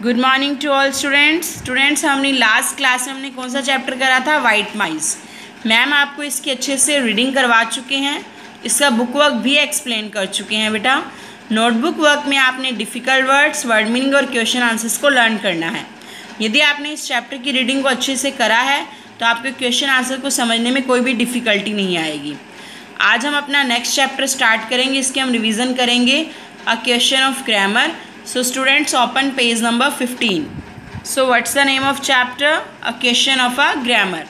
Good morning to all students हमने last class में हमने कौन सा चैप्टर करा था? वाइट माइस। मैम आपको इसकी अच्छे से रीडिंग करवा चुके हैं, इसका बुक वर्क भी एक्सप्लेन कर चुके हैं बेटा। नोटबुक वर्क में आपने डिफ़िकल्ट वर्ड्स, वर्ड मीनिंग और क्वेश्चन आंसर्स को लर्न करना है। यदि आपने इस चैप्टर की रीडिंग को अच्छे से करा है तो आपके क्वेश्चन आंसर को समझने में कोई भी डिफ़िकल्टी नहीं आएगी। आज हम अपना नेक्स्ट चैप्टर स्टार्ट करेंगे, इसके हम रिवीजन करेंगे a question of grammar. So students, open page number 15. So what's the name of chapter? A question of a grammar.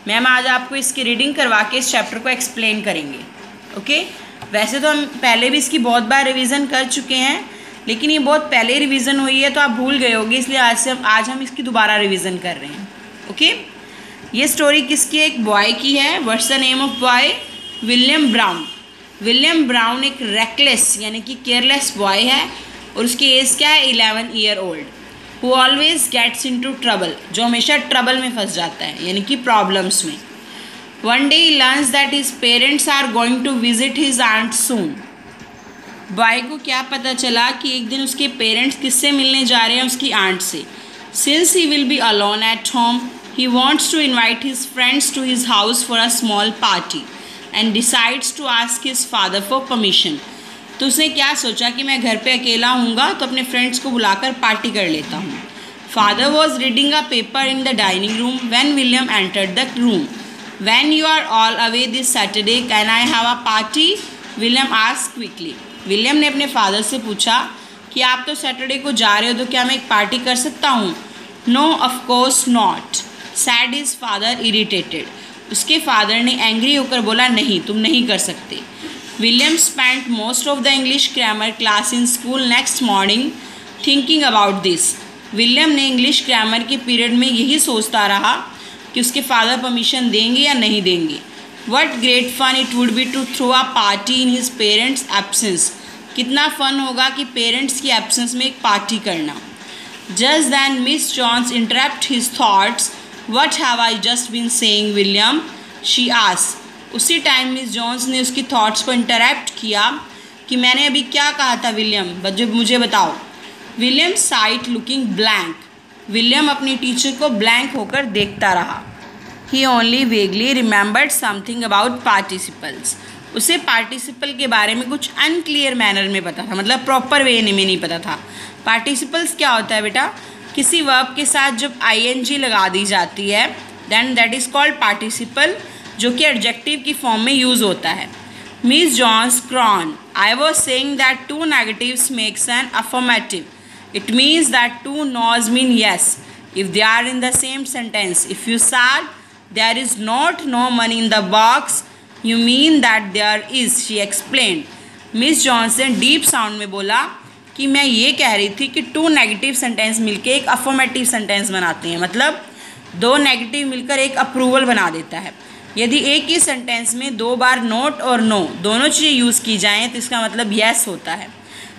Ma'am आज आपको इसकी रीडिंग करवा के इस चैप्टर को एक्सप्लेन करेंगे। ओके वैसे तो हम पहले भी इसकी बहुत बार रिवीजन कर चुके हैं, लेकिन ये बहुत पहले रिवीजन हुई है तो आप भूल गए होंगे, इसलिए आज हम इसकी दोबारा रिवीजन कर रहे हैं। ओके ये स्टोरी किसकी? एक बॉय की है। What's the name of boy? William brown. William brown एक रेकलेस यानी कि केयरलेस बॉय है और उसकी एज क्या है? 11 year old. Who always gets into trouble, जो हमेशा ट्रबल में फंस जाता है यानी कि प्रॉब्लम्स में। One day he learns that his parents are going to visit his aunt soon. Boy को क्या पता चला कि एक दिन उसके पेरेंट्स किससे मिलने जा रहे हैं? उसकी आंट से। Since he will be alone at home he wants to invite his friends to his house for a small party and decides to ask his father for permission. तो उसने क्या सोचा कि मैं घर पे अकेला हूँगा तो अपने फ्रेंड्स को बुलाकर पार्टी कर लेता हूँ। Father was reading a paper in the dining room when William entered the room. When you are all away this Saturday can I have a party? William asked quickly. William ने अपने father से पूछा कि आप तो Saturday को जा रहे हो तो क्या मैं एक पार्टी कर सकता हूँ? No of course not, said his father irritated. उसके फादर ने एंग्री होकर बोला, नहीं तुम नहीं कर सकते। William spent most of the English grammar class in school next morning thinking about this. William ने इंग्लिश ग्रामर के पीरियड में यही सोचता रहा कि उसके फादर परमिशन देंगे या नहीं देंगे। What great fun it would be to throw a party in his parents' absence. कितना फन होगा कि पेरेंट्स की एब्सेंस में एक पार्टी करना। Just then Miss Jones interrupted his thoughts. What have I just been saying, William? She asked. उसी time miss Johns ने उसकी थॉट्स को इंटरप्ट किया कि मैंने अभी क्या कहा था विलियम, मुझे बताओ। William sat looking blank. William अपनी टीचर को ब्लैंक होकर देखता रहा। He only vaguely remembered something about participles. उसे पार्टिसिपल के बारे में कुछ अनक्लियर मैनर में पता था, मतलब प्रॉपर वे में नहीं पता था। पार्टिसिपल्स क्या होता है बेटा? किसी वर्ब के साथ जब ING लगा दी जाती है then that is called participle, जो कि एडजेक्टिव की फॉर्म में यूज़ होता है। मिस जॉन्स क्रॉन। I was saying that two negatives makes an affirmative. It means that two noes mean yes if they are in the same sentence. If you said there is not no money in the box you mean that there is, she explained. Miss Johns ने deep sound में बोला कि मैं ये कह रही थी कि टू नेगेटिव सेंटेंस मिलकर एक अफर्मेटिव सेंटेंस बनाते हैं, मतलब दो नेगेटिव मिलकर एक अप्रूवल बना देता है। यदि एक ही सेंटेंस में दो बार नोट और नो दोनों चीज़ें यूज़ की जाएँ तो इसका मतलब येस होता है।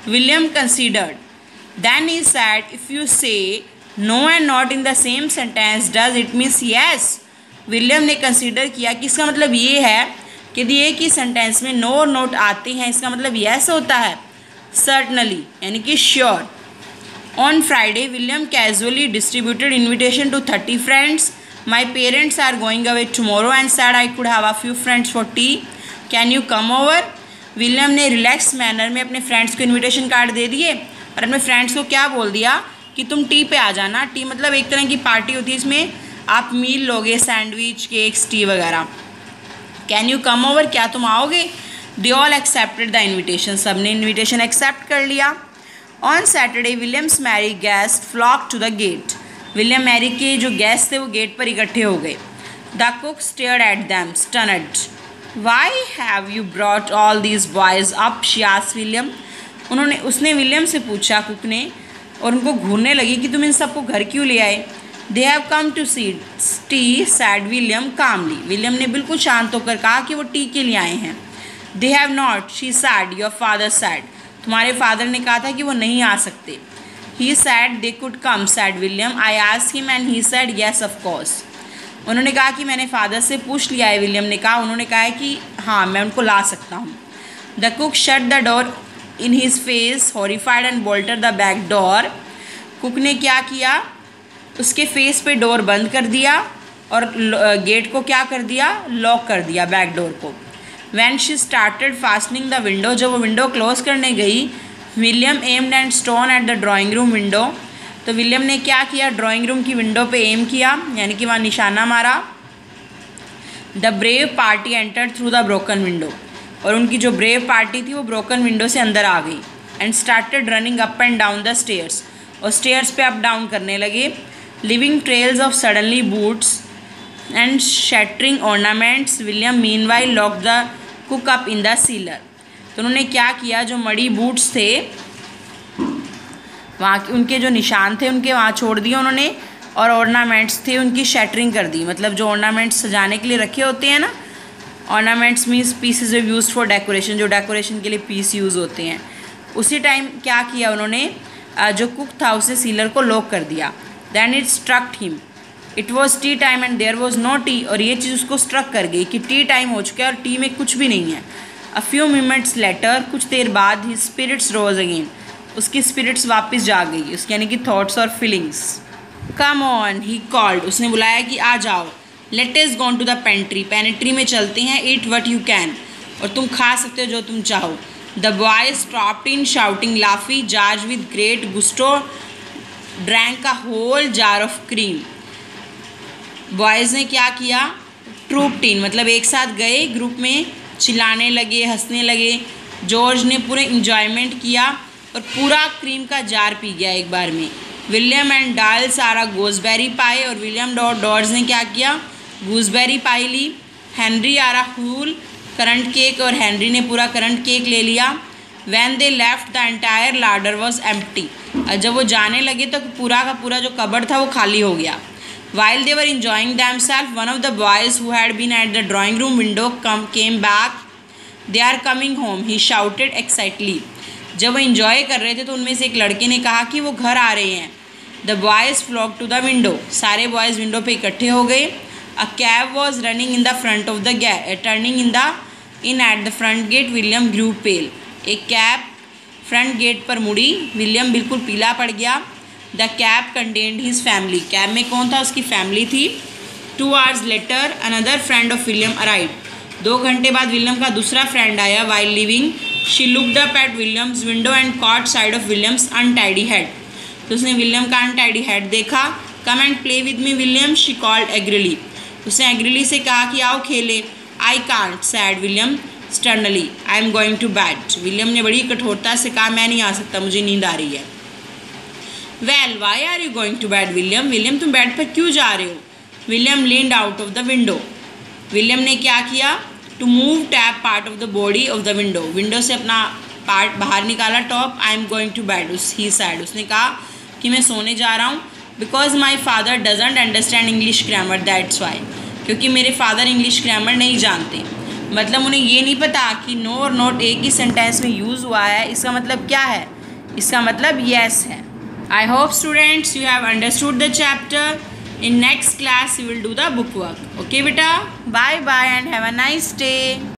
William considered. Then he said if you say no and not in the same sentence does it means yes. William ने कंसीडर किया कि इसका मतलब ये है कि यदि एक ही सेंटेंस में नो और नोट आते हैं इसका मतलब येस होता है। सर्टनली यानी कि sure. On Friday William casually distributed invitation to 30 friends. My parents are going away tomorrow and said I could have a few friends for tea. Can you come over? William ने relax manner में अपने friends को invitation card दे दिए और अपने friends को क्या बोल दिया कि तुम टी पे आ जाना। टी मतलब एक तरह की पार्टी होती है, इसमें आप मील लोगे, सैंडविच, केक्स, टी वगैरह। कैन यू कम ओवर, क्या तुम आओगे? They all accepted the invitation. सब ने इन्विटेशन एक्सेप्ट कर लिया। On Saturday William's merry guest flock to the gate. William merry के जो गेस्ट थे वो गेट पर इकट्ठे हो गए। The cook stared at them stunned. Why have you brought all these boys up, she asked William. उसने विलियम से पूछा, कुक ने, और उनको घूरने लगी कि तुम इन सबको घर क्यों ले आए? They have come to see tea, said William calmly. William ने बिल्कुल शांत होकर कहा कि वो टी के लिए आए हैं। They have not, she said, your father sad. तुम्हारे फादर ने कहा था कि वो नहीं आ सकते। He said they could come, said William. I asked him and he said yes, of course. उन्होंने कहा कि मैंने फादर से पूछ लिया है। विलियम ने कहा, उन्होंने कहा है कि हाँ मैं उनको ला सकता हूँ। The cook shut the door in his face, horrified, and bolted the back door. Cook ने क्या किया, उसके फेस पे डोर बंद कर दिया और गेट को क्या कर दिया, लॉक कर दिया, बैक डोर को। When she started fastening the window, जब वो विंडो क्लोज करने गई, William aimed and stone at the drawing room window, तो विलियम ने क्या किया, ड्राइंग रूम की विंडो पे एम किया, यानी कि वहाँ निशाना मारा। The brave party entered through the broken window, और उनकी जो ब्रेव पार्टी थी वो ब्रोकन विंडो से अंदर आ गई। And started running up and down the stairs, और स्टेयर्स पे अप डाउन करने लगे। Living trails of suddenly boots and shattering ornaments, William meanwhile lock the cook up in the sealer, तो उन्होंने क्या किया, जो मड़ी बूट्स थे वहाँ के उनके जो निशान थे उनके वहाँ छोड़ दिए उन्होंने, और ऑर्नामेंट्स थे उनकी शैटरिंग कर दी, मतलब जो ऑर्नामेंट्स सजाने के लिए रखे होते हैं ना, ornaments means pieces of use for decoration, जो डेकोरेशन के लिए पीस यूज़ होते हैं। उसी टाइम क्या किया उन्होंने, जो कुक था उसे सीलर को लॉक कर दिया। Then it struck him, it was tea time and there was no tea, और ये चीज़ उसको स्ट्रक कर गई कि टी टाइम हो चुका है और टी में कुछ भी नहीं है। अ फ्यू मिनट्स लेटर, कुछ देर बाद, ही स्पिरिट्स रोज अगेन, उसकी स्पिरिट्स वापस जा गई, उसकी यानी कि थॉट्स और feelings. Come on, he called, उसने बुलाया कि आ जाओ। Let us go to the pantry, pantry में चलते हैं। ईट व्हाट यू कैन, और तुम खा सकते हो जो तुम चाहो। The boys stopped in shouting लाफी, George with great gusto drank a whole jar of cream. Boys ने क्या किया, ट्रूप टीन, मतलब एक साथ गए ग्रुप में, चिल्लाने लगे, हंसने लगे। जॉर्ज ने पूरे इंजॉयमेंट किया और पूरा क्रीम का जार पी गया एक बार में। विलियम एंड डाल सारा गोसबेरी पाए, और विलियम और डॉर्ज ने क्या किया, गूसबेरी पाई ली। Henry ate a whole currant cake, और हेनरी ने पूरा करंट केक ले लिया। When they left the entire larder was empty, और जब वो जाने लगे तो पूरा का पूरा जो कबर्ड था वो खाली हो गया। While they were enjoying themselves, one of the boys who had been at the drawing room window came back. They are coming home, he shouted excitedly. जब वो enjoy कर रहे थे तो उनमें से एक लड़के ने कहा कि वो घर आ रहे हैं। The boys flocked to the window. सारे boys विंडो पे इकट्ठे हो गए। A cab was running in the front of the turning in at the front gate. William grew pale. एक कैब फ्रंट गेट पर मुड़ी, विलियम बिल्कुल पीला पड़ गया। The cab contained his family, cab में कौन था, उसकी फैमिली थी। 2 hours later another friend of William arrive, 2 घंटे बाद विलियम का दूसरा फ्रेंड आया। While leaving she looked up at William's window and caught sight of William's untidy head, तो उसने विलियम का अनटाइडी हेड देखा। Come and play with me William, she called eagerly, उसने एग्रीली से कहा कि आओ खेले। I can't, said William sternly, I am going to bed, William ने बड़ी कठोरता से कहा मैं नहीं आ सकता, मुझे नींद आ रही है। Well why are you going to bed William, William तुम बेड पर क्यों जा रहे हो। William leaned out of the window, William ने क्या किया, to move top part of the body of the window, window से अपना पार्ट बाहर निकाला, top. I am going to bed, he said, उसने कहा कि मैं सोने जा रहा हूँ। Because my father doesn't understand English grammar, that's why, क्योंकि मेरे फादर इंग्लिश ग्रामर नहीं जानते, मतलब उन्हें ये नहीं पता कि नो और नॉट एक ही सेंटेंस में यूज़ हुआ है, इसका मतलब क्या है, इसका मतलब येस है। I hope students you have understood the chapter. In next class you will do the book work. Okay beta, bye bye and have a nice day.